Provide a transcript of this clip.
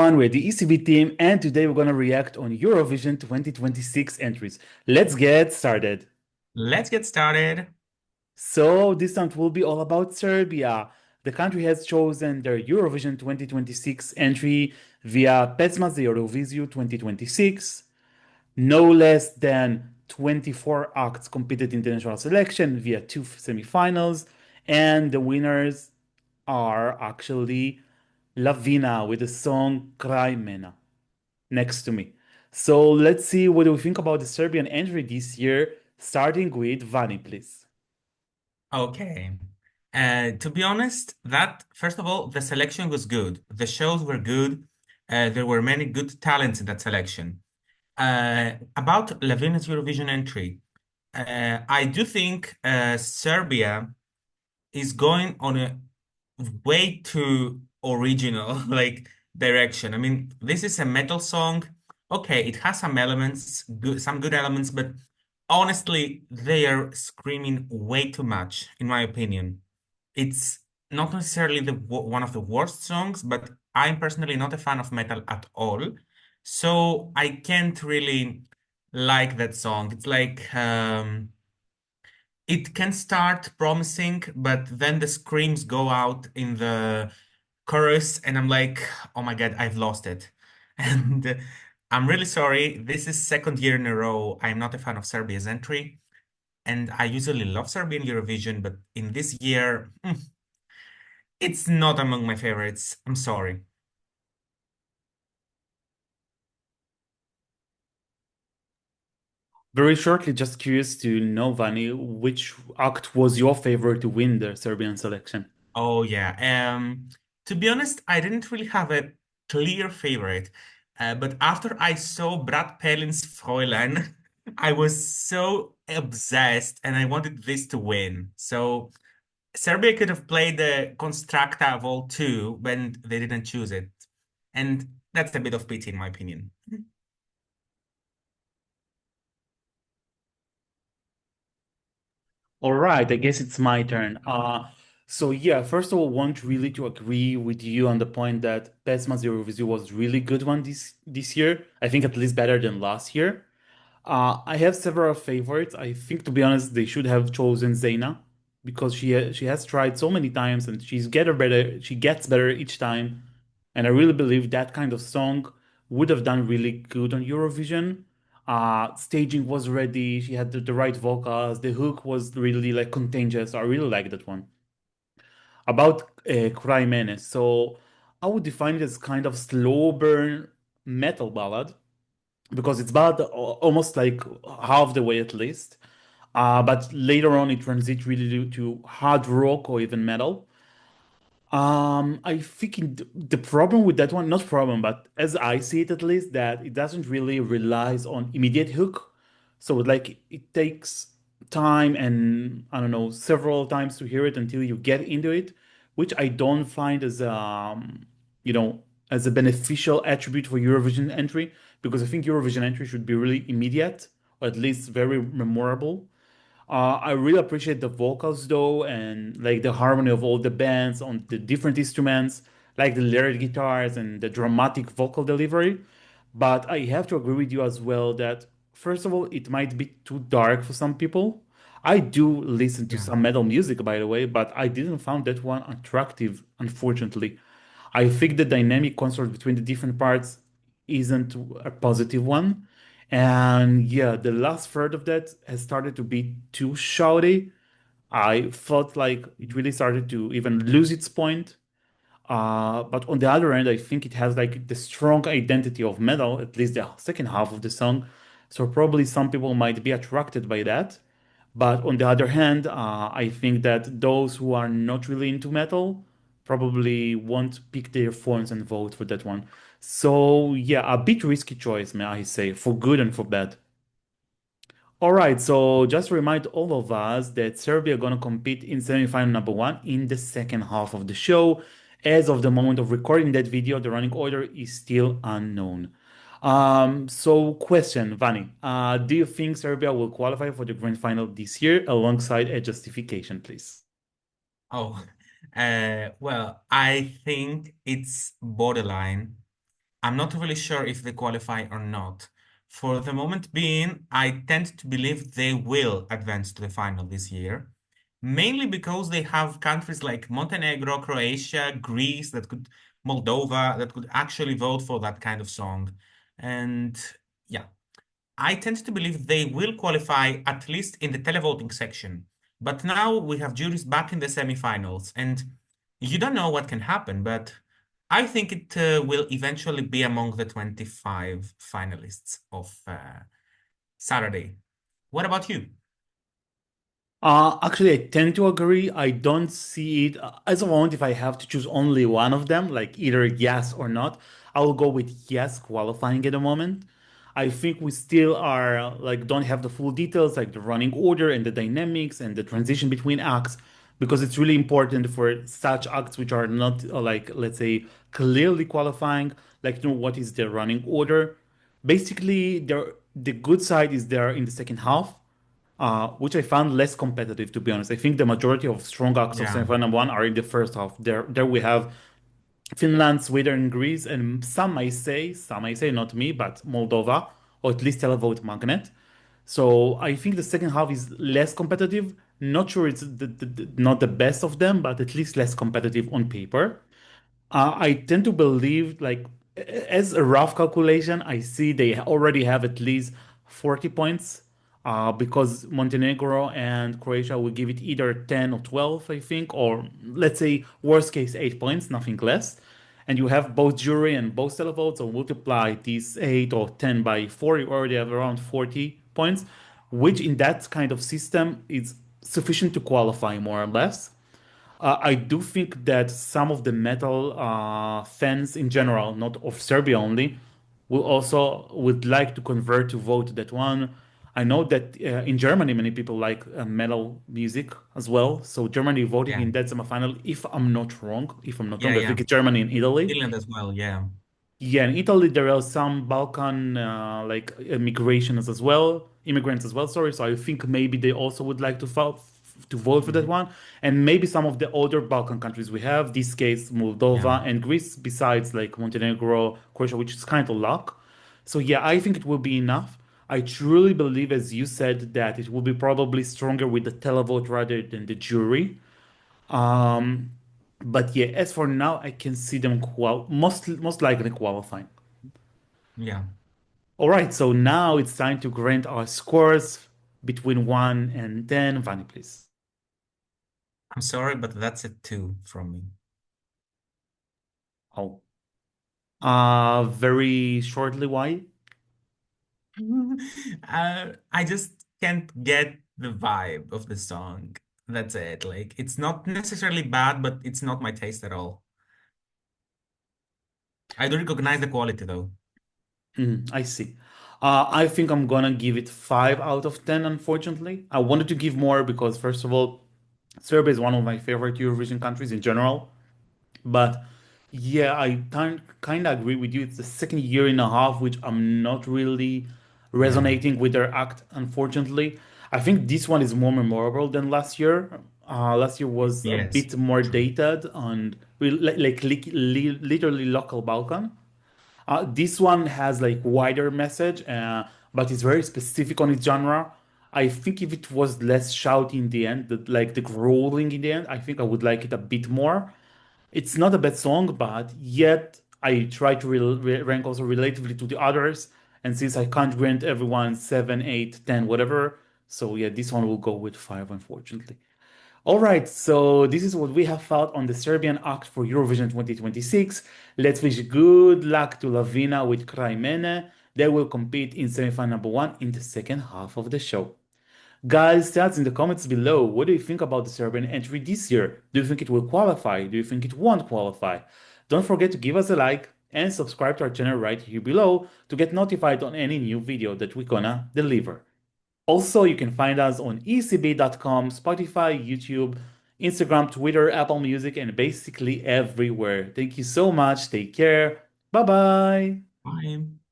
everyone, we're the ECB team, and today we're going to react on Eurovision 2026 entries. Let's get started. Let's get started. So, this time it will be all about Serbia. The country has chosen their Eurovision 2026 entry via Pesmas de Eurovisio 2026. No less than 24 acts competed in the national selection via two semifinals, and the winners are actually LAVINA with the song Cry Mena next to me. So let's see what do we think about the Serbian entry this year, starting with Vani, please. Okay. To be honest, that first of all, the selection was good. The shows were good. There were many good talents in that selection. About Lavina's Eurovision entry, I do think Serbia is going on a way too original like direction. I mean, this is a metal song. Okay, it has some elements, some good elements, but honestly, they are screaming way too much, in my opinion. It's not necessarily one of the worst songs, but I'm personally not a fan of metal at all. So I can't really like that song. It's like it can start promising, but then the screams go out in the chorus, and I'm like, oh my God, I've lost it. And I'm really sorry. This is second year in a row. I'm not a fan of Serbia's entry, and I usually love Serbian Eurovision, but in this year, it's not among my favorites. I'm sorry. Very shortly, just curious to know, Vani, which act was your favorite to win the Serbian selection? Oh yeah. To be honest, I didn't really have a clear favorite. But after I saw Brad Palin's Fräulein, I was so obsessed and I wanted this to win. So Serbia could have played the Constracta Vol 2 when they didn't choose it. And that's a bit of pity in my opinion. All right, I guess it's my turn. So yeah, first of all, want really to agree with you on the point that Pesma's Eurovision was really good one this year. I think at least better than last year. I have several favorites. I think, to be honest, they should have chosen Zaina because she has tried so many times and she's get better. She gets better each time, and I really believe that kind of song would have done really good on Eurovision. Staging was ready. She had the right vocals. The hook was really like contagious. I really like that one. About Cry Mene. So I would define it as kind of slow burn metal ballad because it's bad almost like half the way at least. But later on, it transitions really to hard rock or even metal. I think the problem with that one, not problem, but as I see it at least, that it doesn't really relies on immediate hook. So like it takes time and I don't know, several times to hear it until you get into it, which I don't find as you know, as a beneficial attribute for Eurovision entry, because I think Eurovision entry should be really immediate or at least very memorable. I really appreciate the vocals though, and like the harmony of all the bands on the different instruments, like the layered guitars and the dramatic vocal delivery. But I have to agree with you as well that first of all, it might be too dark for some people. I do listen to Yeah. some metal music, by the way, but I didn't find that one attractive, unfortunately. I think the dynamic construct between the different parts isn't a positive one. And yeah, the last third of that has started to be too shouty. I felt like it really started to even lose its point. But on the other end, I think it has like the strong identity of metal, at least the second half of the song. So probably some people might be attracted by that. But on the other hand, I think that those who are not really into metal probably won't pick their phones and vote for that one. So yeah, a bit risky choice, may I say, for good and for bad. All right, so just to remind all of us that Serbia are gonna compete in semifinal number one in the second half of the show. As of the moment of recording that video, the running order is still unknown. So question, Vani, do you think Serbia will qualify for the grand final this year alongside a justification, please? Oh, well, I think it's borderline. I'm not really sure if they qualify or not. For the moment being, I tend to believe they will advance to the final this year, mainly because they have countries like Montenegro, Croatia, Greece Moldova that could actually vote for that kind of song. And yeah, I tend to believe they will qualify at least in the televoting section. But now we have juries back in the semifinals, and you don't know what can happen, but I think it will eventually be among the 25 finalists of Saturday. What about you? Actually, I tend to agree. I don't see it as a moment. If I have to choose only one of them, like either yes or not, I will go with yes qualifying at the moment. I think we still are like don't have the full details, like the running order and the dynamics and the transition between acts, because it's really important for such acts which are not like let's say clearly qualifying, like to know what is the running order. Basically, the good side is there in the second half which I found less competitive, to be honest. I think the majority of strong acts of Yeah, semifinal one are in the first half. There we have Finland, Sweden, and Greece, and some may say, not me, but Moldova, or at least televote magnet. So I think the second half is less competitive. Not sure it's not the best of them, but at least less competitive on paper. I tend to believe, like, as a rough calculation, I see they already have at least 40 points because Montenegro and Croatia will give it either 10 or 12, I think, or let's say worst case 8 points, nothing less. And you have both jury and both televotes, so multiply these 8 or 10 by 4, you already have around 40 points, which in that kind of system is sufficient to qualify more or less. I do think that some of the metal fans in general, not of Serbia only, will also would like to convert to vote that one. I know that in Germany many people like metal music as well. So Germany voting yeah, in that semifinal, if I'm not wrong, yeah, I think yeah. it's Germany and Italy. Finland as well, yeah. Yeah, in Italy there are some Balkan migrations as well, immigrants as well. Sorry, so I think maybe they also would like to vote for that Mhm. one, and maybe some of the older Balkan countries we have, this case Yeah, Moldova and Greece, besides like Montenegro, Croatia, which is kind of luck. So yeah, I think it will be enough. I truly believe, as you said, that it will be probably stronger with the televote rather than the jury. Um, but yeah, as for now, I can see them most likely qualifying. yeah. All right, so now it's time to grant our scores between 1 and 10. Vani, please. I'm sorry, but that's a two from me. Oh, very shortly, why? I just can't get the vibe of the song. That's it. Like, it's not necessarily bad, but it's not my taste at all. I do recognize the quality though. I see. I think I'm gonna give it 5 out of 10, unfortunately. I wanted to give more because, first of all, Serbia is one of my favorite Eurovision countries in general. But yeah, I kind of agree with you. It's the second year and a half, which I'm not really Yeah. resonating with their act, unfortunately. I think this one is more memorable than last year. Last year was a Yes. bit more True. dated and literally local Balkan. This one has like wider message, but it's very specific on its genre. I think if it was less shouty in the end, like the growling in the end, I think I would like it a bit more. It's not a bad song, but yet I try to rank also relatively to the others. And since I can't grant everyone 7, 8, 10, whatever, so yeah, this one will go with 5, unfortunately. All right, so this is what we have felt on the Serbian act for Eurovision 2026. Let's wish good luck to Lavina with Cry Mene. They will compete in semifinal number 1 in the second half of the show. Guys, tell us in the comments below, what do you think about the Serbian entry this year? Do you think it will qualify? Do you think it won't qualify? Don't forget to give us a like and subscribe to our channel right here below to get notified on any new video that we're gonna deliver. Also, you can find us on ecb.com, Spotify, YouTube, Instagram, Twitter, Apple Music, and basically everywhere. Thank you so much. Take care. Bye bye. Bye.